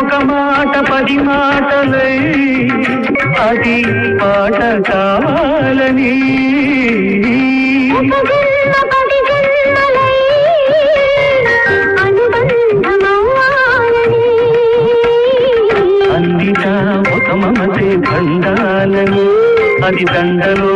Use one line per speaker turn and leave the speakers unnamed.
ఒక మాట 10 మాటలై అది పాట కావాలని అందిట ఒక మమతే బండాలని అది దండలో